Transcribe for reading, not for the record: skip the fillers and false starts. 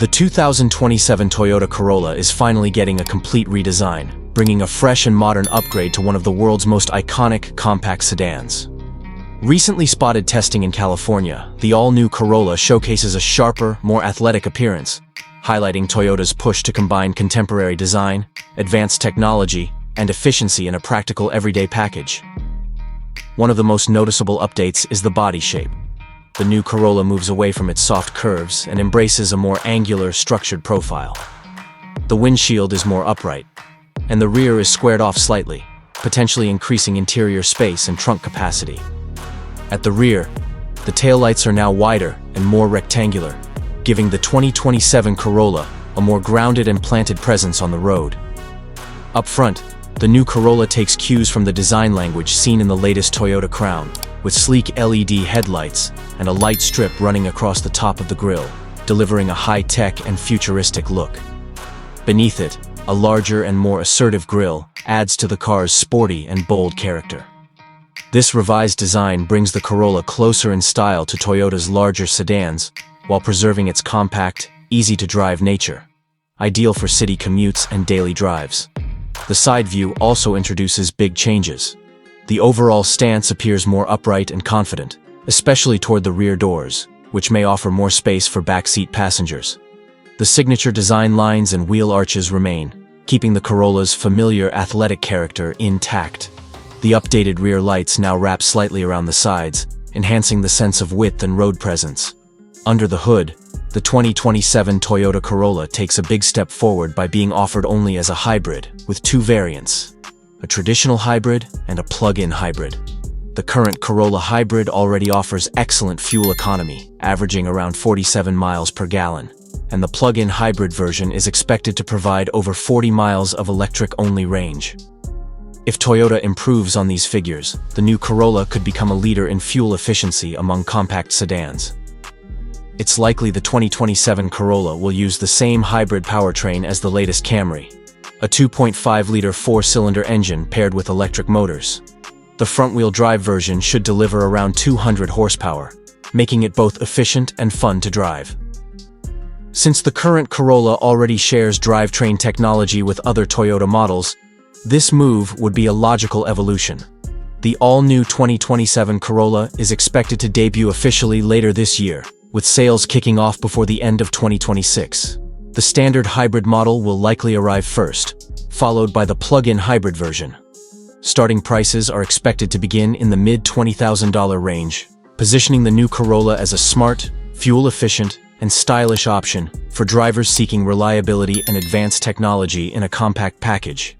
The 2027 Toyota Corolla is finally getting a complete redesign, bringing a fresh and modern upgrade to one of the world's most iconic compact sedans. Recently spotted testing in California, the all-new Corolla showcases a sharper, more athletic appearance, highlighting Toyota's push to combine contemporary design, advanced technology, and efficiency in a practical everyday package. One of the most noticeable updates is the body shape. The new Corolla moves away from its soft curves and embraces a more angular, structured profile. The windshield is more upright, and the rear is squared off slightly, potentially increasing interior space and trunk capacity. At the rear, the taillights are now wider and more rectangular, giving the 2027 Corolla a more grounded and planted presence on the road. Up front, the new Corolla takes cues from the design language seen in the latest Toyota Crown, with sleek LED headlights and a light strip running across the top of the grille, delivering a high-tech and futuristic look. Beneath it, a larger and more assertive grille adds to the car's sporty and bold character. This revised design brings the Corolla closer in style to Toyota's larger sedans, while preserving its compact, easy-to-drive nature, ideal for city commutes and daily drives. The side view also introduces big changes. The overall stance appears more upright and confident, especially toward the rear doors, which may offer more space for backseat passengers. The signature design lines and wheel arches remain, keeping the Corolla's familiar athletic character intact. The updated rear lights now wrap slightly around the sides, enhancing the sense of width and road presence. Under the hood, the 2027 Toyota Corolla takes a big step forward by being offered only as a hybrid, with two variants: a traditional hybrid and a plug-in hybrid. The current Corolla Hybrid already offers excellent fuel economy, averaging around 47 miles per gallon, and the plug-in hybrid version is expected to provide over 40 miles of electric-only range. If Toyota improves on these figures, the new Corolla could become a leader in fuel efficiency among compact sedans. It's likely the 2027 Corolla will use the same hybrid powertrain as the latest Camry, a 2.5-liter four-cylinder engine paired with electric motors. The front-wheel drive version should deliver around 200 horsepower, making it both efficient and fun to drive. Since the current Corolla already shares drivetrain technology with other Toyota models, this move would be a logical evolution. The all-new 2027 Corolla is expected to debut officially later this year, with sales kicking off before the end of 2026. The standard hybrid model will likely arrive first, followed by the plug-in hybrid version. Starting prices are expected to begin in the mid-$20,000 range, positioning the new Corolla as a smart, fuel-efficient, and stylish option for drivers seeking reliability and advanced technology in a compact package.